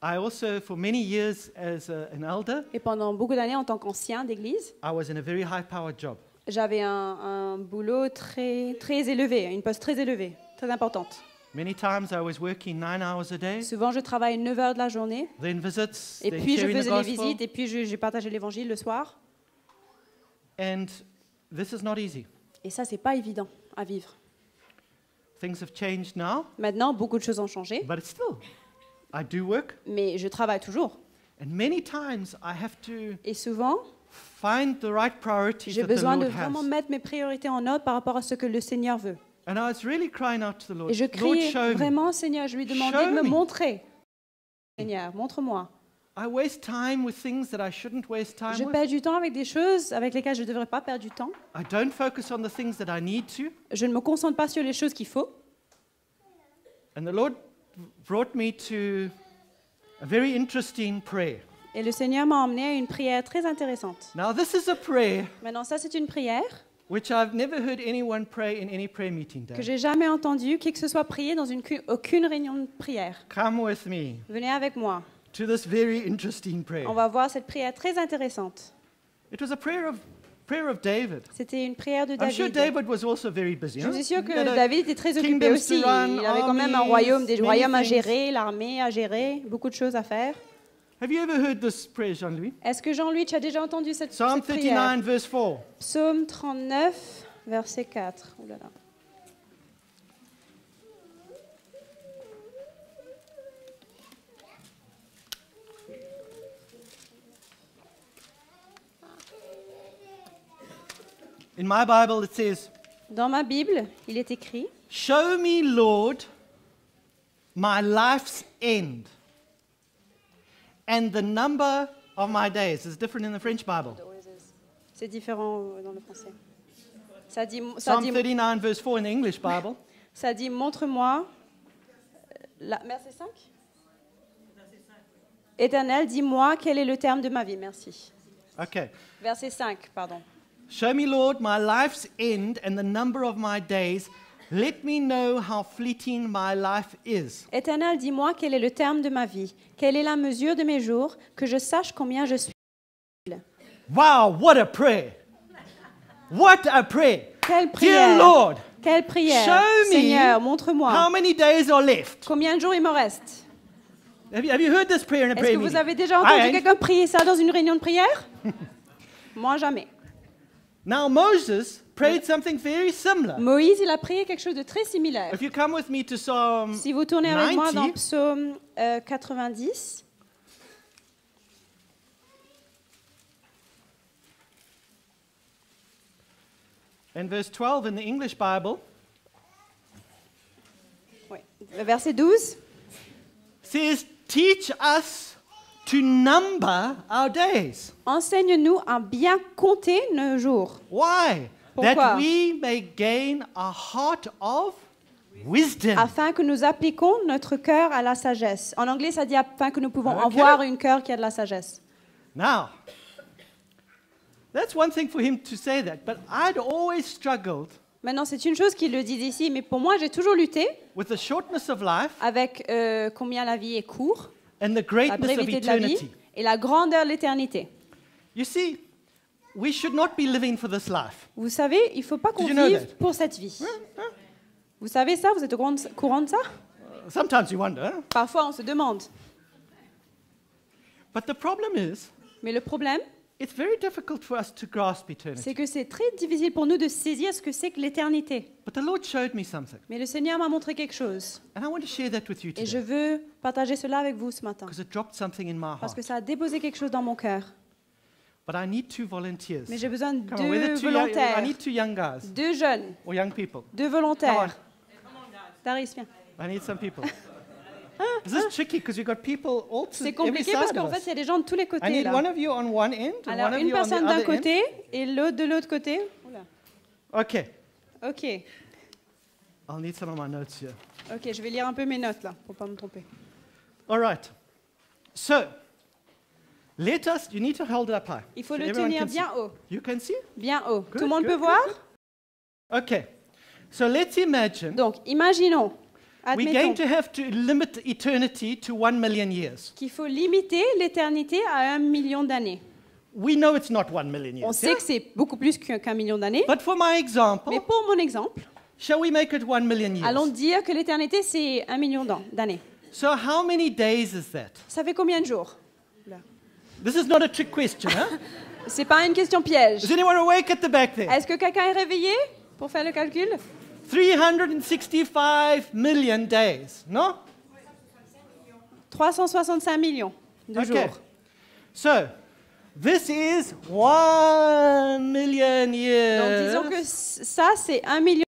I also, for many years as an elder, et pendant beaucoup d'années en tant qu'ancien d'église, I was in a very high-powered job. j'avais un boulot très élevé, une poste très élevée, très importante. Many times I was working 9 hours a day, Souvent, je travaille 9 heures de la journée, then visits, et then puis je sharing the faisais les gospel, visites, et puis j'ai partagé l'évangile le soir. and this is not easy. Et ça, c'est pas évident à vivre. Things have changed now, Maintenant, beaucoup de choses ont changé, but it's still, I do work, mais je travaille toujours. and many times I have to Et souvent, find the right priorities j'ai that the besoin de Lord vraiment has. mettre mes priorités en ordre par rapport à ce que le Seigneur veut. And I was really crying out to the Lord, Et je Lord, criais show me. vraiment, Seigneur, je lui demandais Show de me me. montrer. Seigneur, montre-moi. I waste time with things that I shouldn't waste time Je with. perds du temps avec des choses avec lesquelles je ne devrais pas perdre du temps. I don't focus on the things that I need to. Je ne me concentre pas sur les choses qu'il faut. And the Lord brought me to a very interesting prayer. Et le Seigneur m'a emmené à une prière très intéressante. Now, this is a prayer Maintenant, ça, c'est une prière which I've never heard anyone pray in any prayer meeting. que Dan. j'ai jamais entendue qui que ce soit prier dans aucune réunion de prière. Come with me Venez avec moi. to this very interesting prayer. On va voir cette prière très intéressante. It was a prayer of David. C'était une prière de I'm sure David. David was also very busy. Je huh? suis sûre que He had a David était très occupé kingdoms aussi. to run, Il avait quand même un armies, royaume, des many royaumes à things. gérer, l'armée à gérer, beaucoup de choses à faire. Have you ever heard this prayer, Jean-Louis? Est-ce que Jean-Louis, tu as déjà entendu cette Psalm prière? 39, verse 4. Psaume 39, verset 4. Ouh là là. In my Bible, it says, Dans ma Bible, il est écrit Show me, Lord, my life's end and the number of my days. It's different in the French Bible. C'est différent dans le français. Ça dit, Psalm 39, verse 4 in the English Bible. ça dit montre-moi. Verset 5 Éternel, dis-moi quel est le terme de ma vie. Merci. Okay. Verset 5, pardon. Show me, Lord, my life's end and the number of my days. Let me know how fleeting my life is. Éternel, dis-moi quel est le terme de ma vie. Quelle est la mesure de mes jours, que je sache combien je suis. Wow, what a prayer! What a prayer! Quelle prière! Dear Lord, Quelle prière! show me Seigneur, how montre-moi many days are left. combien de jours il me reste. Have you heard this prayer in a Est-ce prayer que vous meeting? avez déjà entendu I ain't. quelqu'un prier ça dans une réunion de prière? Moi, jamais. Now Moses prayed something very similar. Moïse, il a prié quelque chose de très similaire. If you come with me to Psalm Si vous tournez avec moi dans 90, Psaume 90, and verse 12 in the English Bible, ouais, verset 12, says, Teach us to number our days. enseigne-nous à bien compter nos jours. Why? Pourquoi? That we may gain a heart of wisdom. Afin que nous appliquions notre cœur à la sagesse. En anglais, ça dit afin que nous pouvons Ok. avoir une cœur qui a de la sagesse. Now, that's one thing for him to say that, but I'd always struggled Maintenant, c'est une chose qu'il le dit ici, mais pour moi, j'ai toujours lutté with the shortness of life avec combien la vie est courte, and the la greatness of brevité de la vie eternity. et la grandeur de l'éternité. You see, we should not be living for this life. Vous savez, il ne faut pas qu'on Did you know vive that? pour cette vie. Vous savez ça? Vous êtes au courant de ça? Sometimes you wonder, huh? Parfois, on se demande. But the problem is, Mais le problème, it's very difficult for us to grasp eternity. c'est que c'est très difficile pour nous de saisir ce que c'est que l'éternité. But the Lord showed me something, Mais le Seigneur m'a montré quelque chose. and I want to share that with you Et je today, veux partager cela avec vous ce matin. because it dropped something in my Parce heart. que ça a déposé quelque chose dans mon cœur. But I need 2 volunteers. Mais j'ai besoin de Come on, whether 2 I volontaires. need 2 young guys 2 jeunes. or young people. 2 volontaires. Taris, viens. I need some people. This is tricky because we've got people all to C'est every compliqué parce side qu'en of fait, us. il y a des gens de tous les I côtés need là. one of you on one end and Alors, one of une you on the personne d'un other end. côté et l'autre de l'autre côté. Oula. Okay, Ok. I'll need some of my notes here. Ok, je vais lire un peu mes notes là, pour pas me tromper. All right. So, Let us, you need to hold it up high. Il faut so le everyone tenir can bien see. haut. You can see? Bien haut. Good, Tout le monde good, peut good, voir? good. Okay. So let's imagine Donc, imaginons, we're going admettons, to have to limit eternity to 1 million years. qu'il faut limiter l'éternité à 1 million d'années. We know it's not 1 million years. On sait yeah? que c'est beaucoup plus qu'un million d'années. But for my example, Mais pour mon exemple, shall we make it 1 million years? allons dire que l'éternité, c'est 1 million d'années. So how many days is that? Ça fait combien de jours? Là. This is not a trick question, huh? C'est pas une question piège. Is anyone awake at the back there? Est-ce que quelqu'un est réveillé pour faire le calcul? 365 million days, no? 365 millions de Okay. jours. So, this is 1 million years. Donc disons que ça, c'est 1 million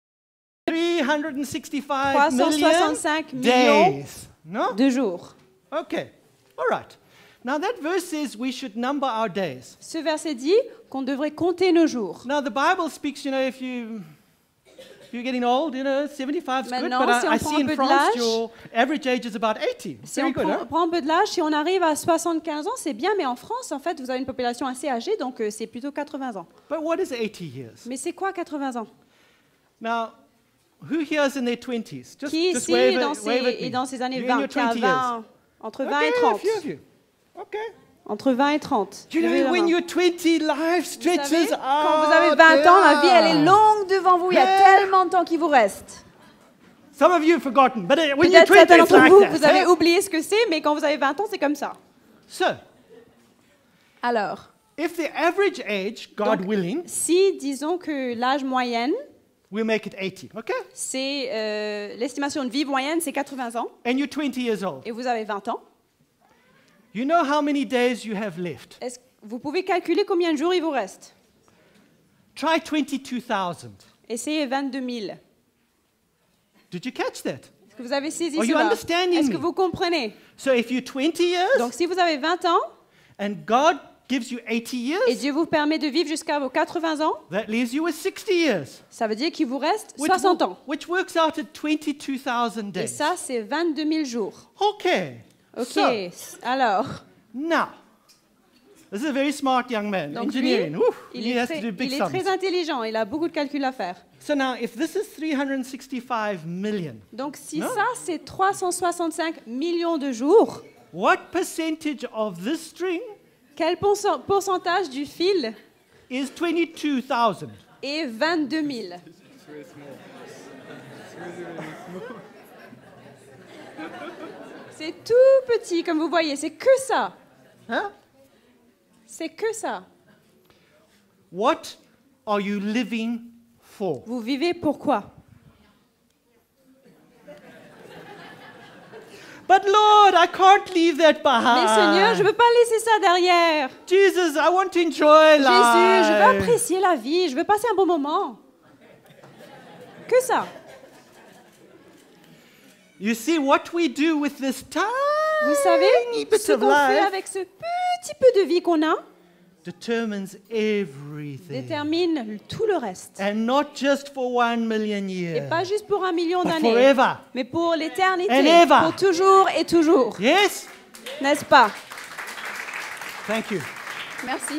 365 365 million millions days, no? de jours. Okay, all right. Now that verse says we should number our days. Ce verset dit qu'on devrait compter nos jours. Now the Bible speaks, you know, if you're getting old, you know, 75 is good, Maintenant, but si on I prend see un in peu de France l'âge- your average age is about 80. Si Very on good, huh? prend un peu de l'âge, si on arrive à 75 ans, c'est bien, mais en France, en fait, vous avez une population assez âgée, donc c'est plutôt 80 ans. But what is 80 years? Mais c'est quoi 80 ans? Now, who here is in their 20s? Qui just ici wave est at- dans wave at ses, me. est dans ses années You're in 20, your qui a 20 years. 20, entre 20 et Okay, a 30? few of you. Okay. Entre 20 et 30. You Levez know, la when main. you're 20, life Vous stretches savez, out. quand vous avez 20 ans, la vie, elle est longue devant vous. Il y a Yeah. tellement de temps qui vous reste. Some of you have forgotten, but when you're Peut-être 20, certains it's d'entre like vous, that. vous avez eh? oublié ce que c'est, mais quand vous avez 20 ans, c'est comme ça. So, Alors, if the average age, God Donc- willing, si disons que l'âge moyenne, we'll make it 80, okay? c'est l'estimation de vie moyenne, c'est 80 ans, And you're 20 years old. et vous avez 20 ans, You know how many days you have left? est-ce que vous pouvez calculer combien de jours il vous reste? Try 22,000. Essayez 22 000. Did you catch that? Est-ce que vous avez saisi Are you cela? understanding Est-ce que me? vous comprenez? So if you're 20 years Donc si vous avez 20 ans, and God gives you 80 et years, Dieu vous permet de vivre jusqu'à vos 80 ans, that leaves you with 60 years. ça veut dire qu'il vous reste Which 60 ans. which works out at 22,000 Et days. ça, c'est 22 000 jours. Okay. Ok, So, alors, now, this is a very smart young man. donc lui, Engineering. Woo, il he est, has très, to do big il est sums. très intelligent, il a beaucoup de calculs à faire. So now, if this is 365 million, Donc si Non. ça, c'est 365 millions de jours, what percentage of this string quel pourcentage du fil is 22,000? est 22 000? C'est tout petit, comme vous voyez, c'est que ça. Huh? C'est que ça. What are you living for? Vous vivez pourquoi? But Lord, I can't leave that Mais Seigneur, je behind. ne veux pas laisser ça derrière. Jesus, I want to enjoy Jésus, je veux life. apprécier la vie, je veux passer un bon moment. Que ça. You see what we do with this Vous savez, tiny bit ce of qu'on fait life avec ce petit peu de vie qu'on a determines everything. détermine tout le reste. And not just for 1 million Et years, pas juste pour 1 million but d'années, forever. mais pour l'éternité, And ever. pour toujours et toujours. Yes? N'est-ce pas? Thank you. Merci.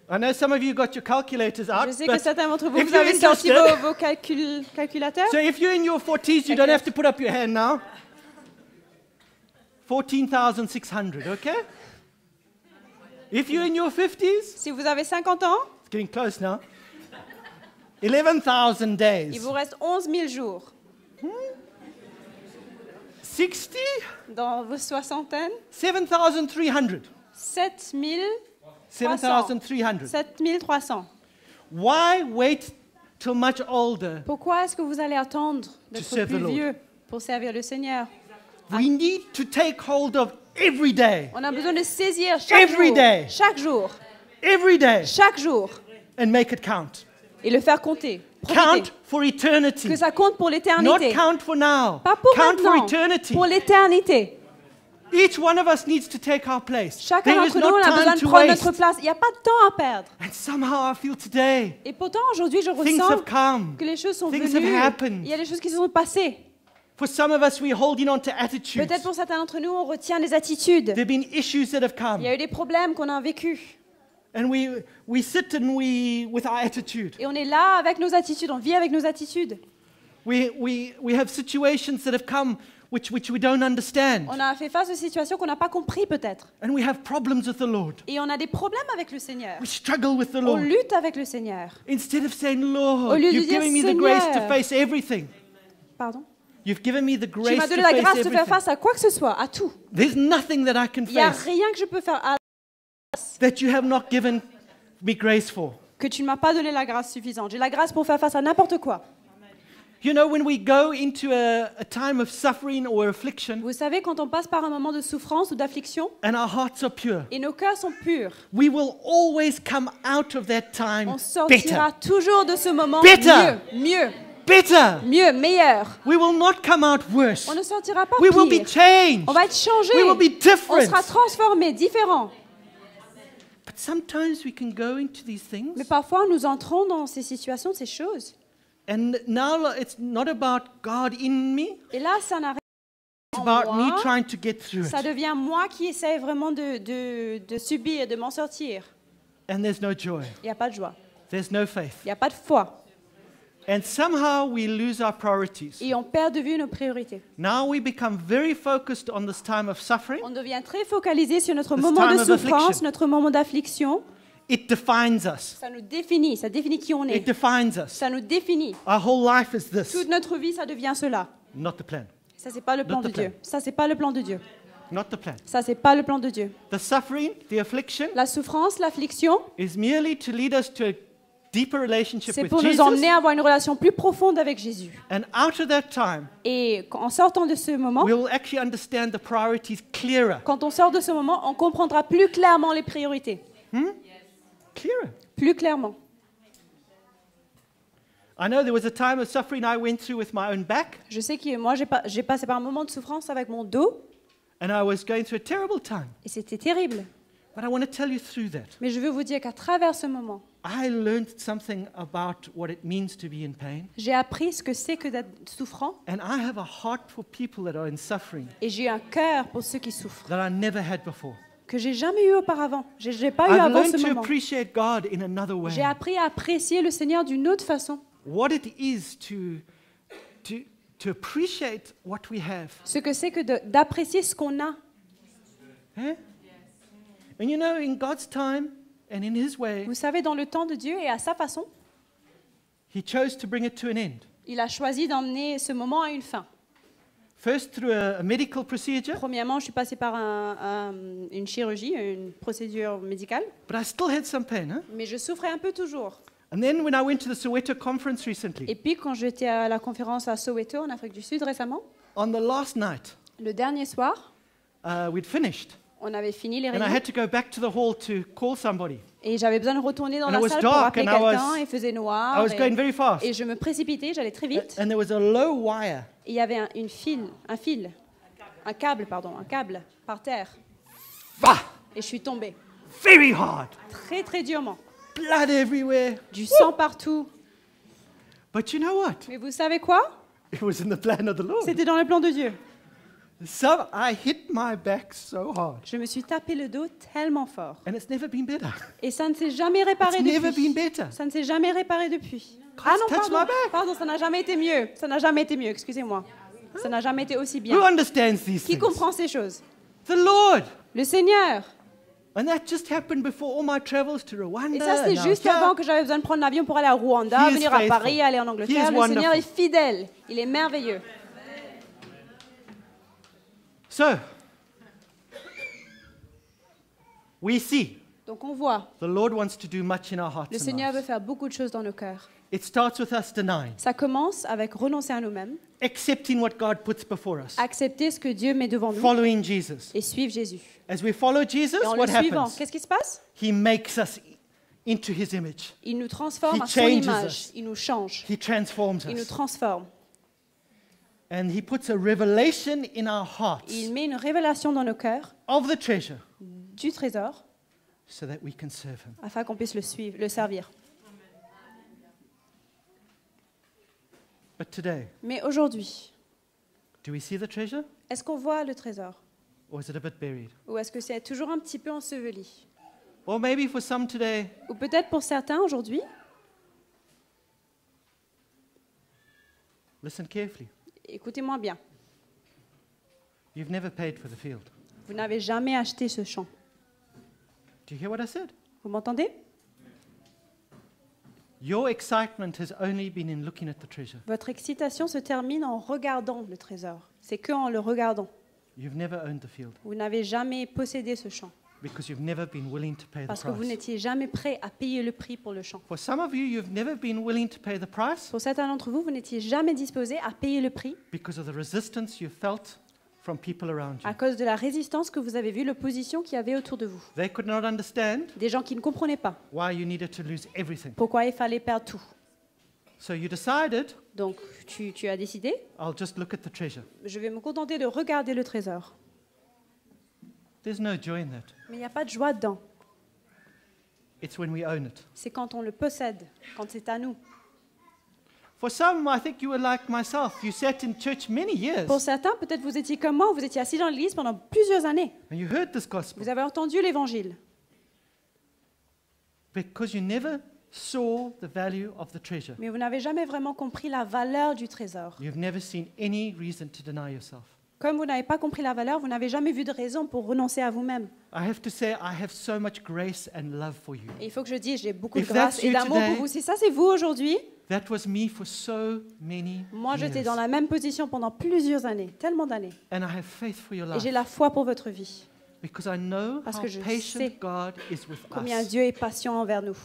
I know some of you got your calculators out. Je sais que but certains d'entre vous, if vous you're avez sorti interested- vos calculateurs. So if you're in your 40s, you don't have to put up your hand now. 14,600, okay? If you're in your 50s, Si vous avez 50 ans, it's getting close now. 11,000 il days. vous reste 11 000 jours. 60? Dans vos soixantaines, 7,300. 7 7,300. 300. Why wait till much older? Pourquoi est-ce que vous allez attendre d'être serve the plus Lord. vieux pour servir le Seigneur? We need to take hold of every day. On a besoin de saisir chaque Every jour, day. chaque jour, Every day. chaque jour, And make it count. et le faire compter. Profiter. Count for eternity. Que ça compte pour Not l'éternité. count for now. Pas pour Count for maintenant, eternity. pour l'éternité. Each one of us needs to take our place. Chacun There is d'entre nous, not on a besoin time de to prendre waste. notre place. Il n'y a pas de temps à perdre. And somehow I feel today, Et pourtant, aujourd'hui, je things ressens have come. que les choses sont Things venues. have happened. Il y a des choses qui se sont passées. For some of us, we're holding on to attitudes. Peut-être pour certains d'entre nous, on retient des attitudes. There have been issues that have come. Il y a eu des problèmes qu'on a vécus. And we sit and with our attitude. Et on est là avec nos attitudes, on vit avec nos attitudes. We have situations that have come which we don't understand. On a fait face aux situations qu'on n'a pas compris peut-être. And we have problems with the Lord. Et on a des problèmes avec le Seigneur. We struggle with the On Lord. lutte avec le Seigneur. Instead of saying, Au Lord, lieu de you've dire, given me the grace to Seigneur. face everything. Pardon? You've given me the Tu grace m'as to donné la face grâce de faire everything. face à quoi que ce soit, à tout. There's nothing that I can Il n'y a face rien que je peux faire that you have not given me grace for. que tu ne m'as pas donné la grâce suffisante. J'ai la grâce pour faire face à n'importe quoi. You know, when we go into a time of suffering or affliction Vous savez, quand on passe par un moment de souffrance ou d'affliction, and our hearts are pure, et nos cœurs sont purs, we will always come out of that time on sortira better. toujours de ce moment Better. mieux, Better. meilleur. We will not come out worse. On ne sortira pas We will be pire. changed. On va être changé. We will be On different. sera transformé, différent. But sometimes we can go into these things, Mais parfois, nous entrons dans ces situations, ces choses. and now it's not about God in me, Et là, ça n'a rien it's en about me moi. trying to get through Ça it. devient moi qui essaie vraiment de subir, de m'en sortir. And there's no joy, Il n'y a pas de joie. there's no faith. Il n'y a pas de foi. And somehow we lose our priorities. Et on perd de vue nos priorités. Now we become very focused on this time of suffering. On devient très focalisé sur notre This moment time de of souffrance, affliction. notre moment d'affliction. It defines us. Ça nous définit, ça définit qui on It est. defines us. Ça nous définit. Our whole life is this, Toute notre vie, ça devient cela. not the plan. Ça, c'est pas le plan Not de the plan. Dieu. Ça, c'est pas le plan de Dieu. Not the plan. Ça, c'est pas le plan de Dieu. The suffering, the affliction, La souffrance, l'affliction, is merely to lead us to a deeper relationship c'est with pour nous Jesus. emmener à avoir une relation plus profonde avec Jésus. And out of that time, Et en sortant de ce moment, we will actually understand the priorities clearer. quand on sort de ce moment, on comprendra plus clairement les priorités. Clearer. Plus clairement. I know there was a time of suffering I went through with my own back, Je sais que moi, j'ai passé par un moment de souffrance avec mon dos, and I was going through a terrible time. et c'était terrible. But I want to tell you through that, Mais je veux vous dire qu'à travers ce moment, I learned something about what it means to be in pain. j'ai appris ce que c'est que d'être souffrant, And I have a heart for people that are in suffering et j'ai un cœur pour ceux qui souffrent, that I never had before. que j'ai jamais eu auparavant. J'ai pas eu I've avant learned ce to moment. appreciate God in another way. J'ai appris à apprécier le Seigneur d'une autre façon. What it is to appreciate what we have. Ce que c'est que d'apprécier ce qu'on a. Eh? And you know, in God's time and in His way, Vous savez, dans le temps de Dieu et à sa façon, He chose to bring it to an end. il a choisi d'emmener ce moment à une fin. First through a medical procedure, Premièrement, je suis passée par une chirurgie, une procédure médicale, but I still had some pain. Huh? mais je souffrais un peu toujours. And then when I went to the Soweto conference recently, Et puis, quand j'étais à la conférence à Soweto, en Afrique du Sud, récemment, on the last night, le dernier soir, we'd finished. on avait fini les And I réunions had to go back to the hall to call somebody. et j'avais besoin de retourner dans And la it was salle pour dark appeler and I was- quelqu'un. Il faisait I noir was going very fast. et je me précipitais, j'allais très vite. And there was a low wire. Et il y avait un câble par terre. Bah! Et je suis tombée Very hard. très très durement. Blood everywhere. Du sang partout. But you know what? Mais vous savez quoi? It was in the plan of the Lord. C'était dans le plan de Dieu. So I hit my back so hard. Je me suis tapé le dos tellement fort. And it's never been better. Et ça ne s'est jamais réparé It's never been depuis. better. Ça ne s'est jamais réparé depuis. God's Ah non, touched my pardon, back. pardon, ça n'a jamais été mieux. Ça n'a jamais été mieux, excusez-moi. Ça n'a jamais été aussi Who bien. understands these Qui things? comprend ces choses? The Lord. Le Seigneur. And that just happened before all my travels to Rwanda. Et ça, c'était and juste now here. avant que j'avais besoin de prendre l'avion pour aller à Rwanda, He is venir à faithful. Paris, aller en He Angleterre. is Le Seigneur wonderful. est fidèle. Il est merveilleux. So, we see Donc on voit, the Lord wants to do much in our hearts le and Seigneur veut lives. faire beaucoup de choses dans nos cœurs. It starts with us denying, Ça commence avec renoncer à nous-mêmes, accepting what God puts before us, accepter ce que Dieu met devant nous following Jesus. et suivre Jésus. As we follow Jesus, Et en what le suivant, happens? qu'est-ce qui se passe? He makes us into His image. Il nous transforme He à son changes image. us. Il nous change. He transforms Il nous us. transforme. And He puts a revelation in our hearts Il met une révélation dans nos cœurs of the treasure du trésor so that we can serve Him. afin qu'on puisse le suivre, le servir. But today, Mais aujourd'hui, Do we see the treasure? Est-ce qu'on voit le trésor? Or is it a bit buried? Ou est-ce que c'est toujours un petit peu enseveli? Or maybe for some today, Ou peut-être pour certains aujourd'hui, listen carefully. écoutez-moi bien, You've never paid for the field. vous n'avez jamais acheté ce champ. Do you hear what I said? Vous m'entendez? Your excitement has only been in looking at the treasure. Votre excitation se termine en regardant le trésor. C'est que en le regardant. You've never owned the field Vous n'avez jamais possédé ce champ because you've never been willing to pay the parce que vous price. n'étiez jamais prêt à payer le prix pour le champ. For some of you, you've never been willing to pay the price Pour certains d'entre vous, vous n'étiez jamais disposé à payer le prix because of the resistance you felt from people around you. à cause de la résistance que vous avez vue, l'opposition qu'il y avait autour de vous. They could not understand Des gens qui ne comprenaient pas why you needed to lose everything. pourquoi il fallait perdre tout. So you decided, Donc tu as décidé, I'll just look at the treasure. je vais me contenter de regarder le trésor. There's no joy in that. Mais il n'y a pas de joie dedans. It's when we own it. C'est quand on le possède, quand c'est à nous. For some, I think you were like myself. You sat in church many years Pour certains, peut-être vous étiez comme moi, vous étiez assis dans l'église pendant plusieurs années. and you heard this gospel Vous avez entendu l'évangile. because you never saw the value of the treasure. Mais vous n'avez jamais vraiment compris la valeur du trésor. You've never seen any reason to deny yourself. Comme vous n'avez pas compris la valeur, vous n'avez jamais vu de raison pour renoncer à vous-même. I have to say, I have so much grace and love for you. Et il faut que je dise, j'ai beaucoup de If grâce that's et you d'amour today- pour vous. Si ça c'est vous aujourd'hui, That was me for so many moi j'étais dans years. la même position pendant plusieurs années, tellement d'années. And I have faith for your Et life j'ai la foi pour votre vie. because I know Parce how que je patient sais God is with Combien us. Dieu est patient envers nous.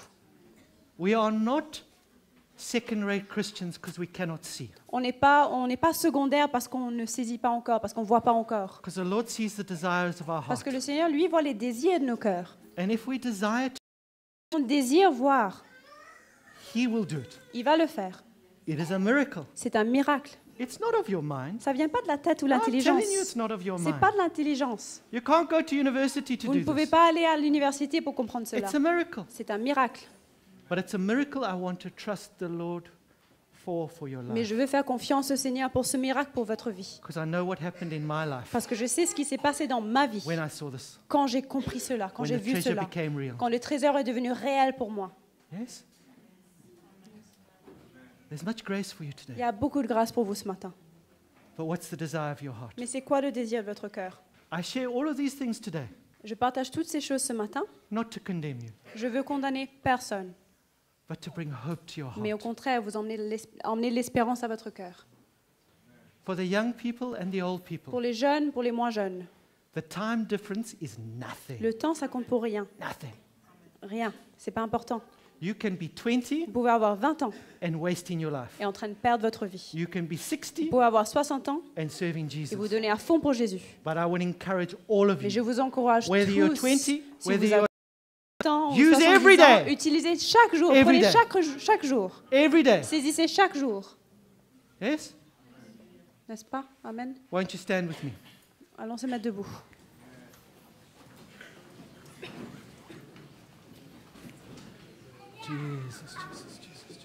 We are not second-rate Christians because we cannot see. On n'est pas secondaire parce qu'on ne saisit pas encore, parce qu'on ne voit pas encore. Because the Lord sees the desires of our Parce heart. que le Seigneur, lui, voit les désirs de nos cœurs. And if we desire to, On désire voir, He will do it. il va le faire. It is a miracle. C'est un miracle. It's not of your mind. Ça ne vient pas de la tête ou I'm l'intelligence. telling you, it's not of your Ce mind. n'est pas de l'intelligence. You can't go to university to Vous ne do pouvez this. pas aller à l'université pour comprendre cela. It's a miracle. C'est un miracle. But it's a miracle I want to trust the Lord for your Mais life. je veux faire confiance au Seigneur pour ce miracle pour votre vie. Because I know what happened in my life Parce que je sais ce qui s'est passé dans ma vie when I saw this. quand j'ai compris cela, quand When j'ai the vu treasure cela, became real. quand le trésor est devenu réel pour moi. Yes? There's much grace for you Il today. y a beaucoup de grâce pour vous ce matin. But what's the desire of your heart? Mais c'est quoi le désir de votre cœur? I share all of these things today, Je partage toutes ces choses ce matin. not to condemn you, Je veux condamner personne, but to bring hope to your mais au heart. contraire, vous emmener l'espérance à votre cœur. For the young people and the old people, Pour les jeunes, pour les moins jeunes. the time difference is nothing. Le temps, ça compte pour rien. Nothing. Rien. C'est pas important. You can be 20 Vous pouvez avoir 20 ans and wasting your life. et en train de perdre votre vie. You can be 60 Vous pouvez avoir 60 ans and serving et vous Jesus. donner à fond pour Jésus. But I would encourage all of Mais je you, vous encourage whether you're tous, 20, si whether vous avez you're 20 ans ou Use 70 every ans, day. utilisez chaque jour. Every Prenez day. chaque jour. every day. Saisissez chaque jour. Yes? N'est-ce pas? Amen. Won't you stand with me? Allons se mettre debout. Jesus, Jesus, Jesus,